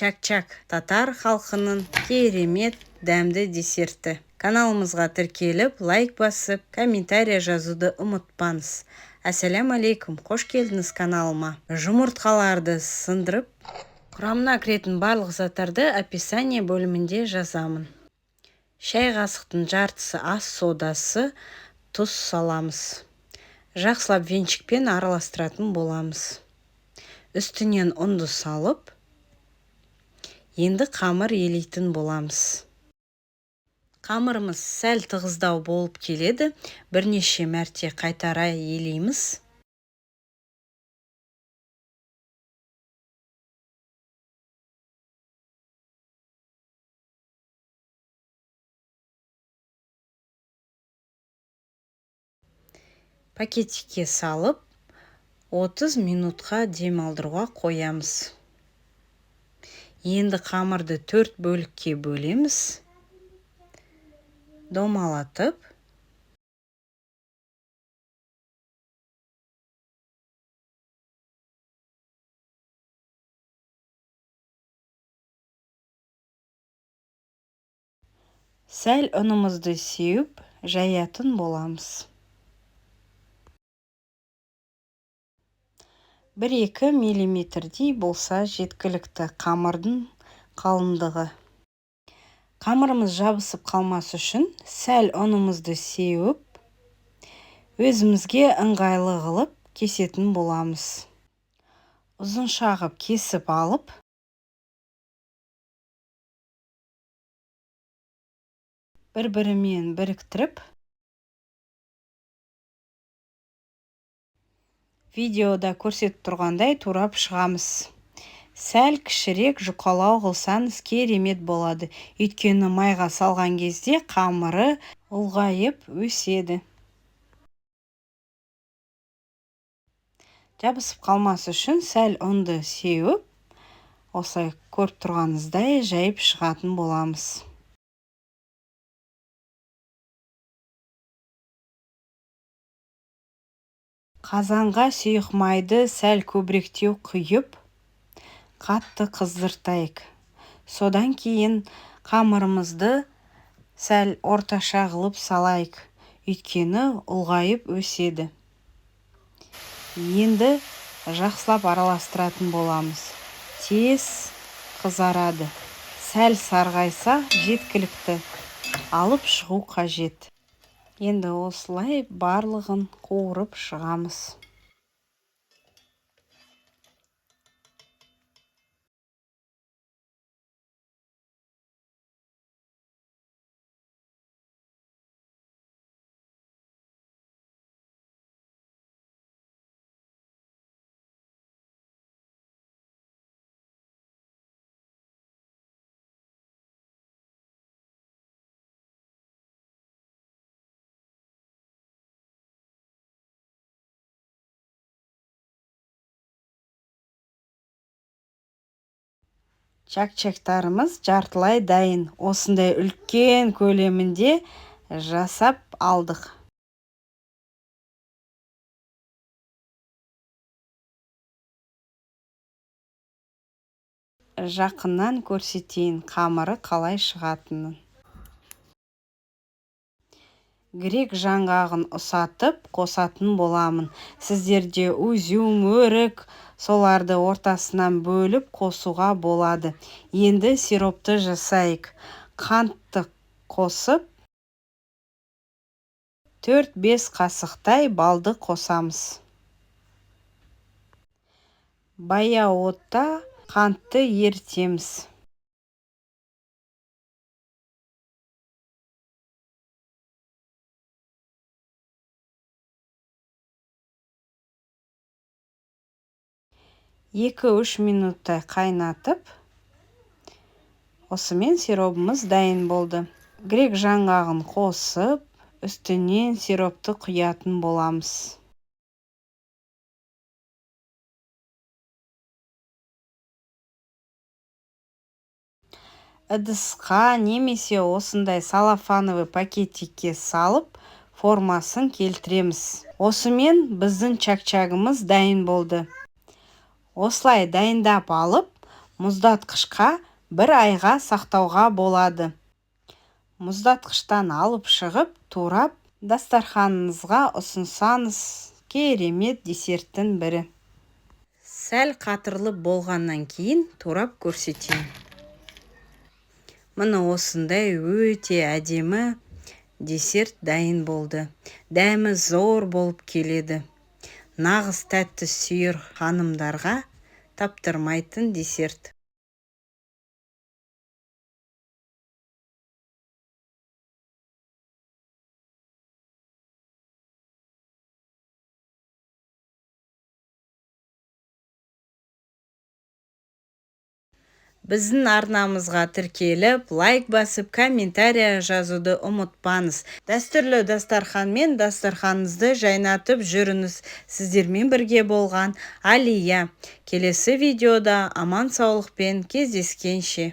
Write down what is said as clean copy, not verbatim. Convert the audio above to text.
Чак-чак татар халқының керемет дәмді десерті. Каналымызға тіркеліп, лайк басып, комментария жазуды ұмытпаңыз. Ассаляму алейкум, қош келдіңіз каналыма. Жұмыртқаларды сындырып, құрамына кіретін барлық заттарды описание бөлімінде жазамын. Шай қасықтың жартысы ас содасы, тұз саламыз. Жақсылап венчикпен араластыратын боламыз. Үстінен ұнды салып, енді қамыр елейтін боламыз. Қамырымыз сәл тығыздау болып келеді, бірнеше мәрте қайтара елейміз. Пакетикке салып, 30 минутқа демалдыруға қоямыз. Енді қамырды 4 бөлікке бөлеміз. Домалатып, сәл ұнымызды сеуіп, жаятын боламыз. 1-2 миллиметрдей болса жеткілікті қамырдың қалыңдығы. Қамырымыз жабысып қалмас үшін сәл ұнымызды сеуіп, өзімізге ыңғайлы қылып кесетін боламыз. Ұзын шағып кесіп алып, бір-бірімен біріктіріп, видеода көрсетіп тұрғандай турап шығамыз. Сәл кішірек жұқалау қылсаңыз керемет болады. Өйткені майға салған кезде қамыры ұлғайып өседі. Жабысып қалмас үшін сәл ұнды сеуіп, осылай көріп тұрғаныңыздай жайып шығатын боламыз. Қазанға сұйық майды сәл көбіректеу құйып, қатты қыздыртайық. Содан кейін қамырымызды сәл орташа қылып салайық. Өйткені ұлғайып өседі. Енді жақсылап араластыратын боламыз. Тез қызарады. Сәл сарғайса жеткілікті. Алып шығу қажет. Енді осылай барлығын қуырып шығамыз. Чак-чактарымыз жартылай дайын. Осындай үлкен көлемінде жасап алдық. Жақыннан көрсетейін қамыры қалай шығатынын. Грек жаңғағын ұсатып қосатын боламын. Сіздерде үзім, өрік, соларды ортасынан бөліп қосуға болады. Енді сиропты жасайық. Қантты қосып, 4-5 қасықтай балды қосамыз. Баяу отта қантты ерітеміз. Екі-үш минуттай қайнатып, осымен сиропымыз дайын болды. Грек жаңғағын қосып, үстінен сиропты құятын боламыз. Ыдысқа немесе осындай салафановый пакетикке салып, формасын келтіреміз. Осымен біздің чак-чагымыз дайын болды. Осылай дайындап алып, мұздатқышқа 1 айға сақтауға болады. Мұздатқыштан алып шығып, турап дастарханыңызға ұсынсаңыз, керемет десерттің бірі. Сәл қатырлы болғаннан кейін турап көрсетейін. Міне осындай өте әдемі десерт дайын болды. Дәмі зор болып келеді. Нағыз тәтті сүйер ханымдарға таптырмайтын десерт. Біздің арнамызға тіркеліп, лайк басып, комментария жазуды ұмытпаңыз. Дәстүрлі дастарханмен дастарханыңызды жайнатып жүріңіз. Сіздермен бірге болған Алия. Келесі видеода аман саулықпен кездескенше.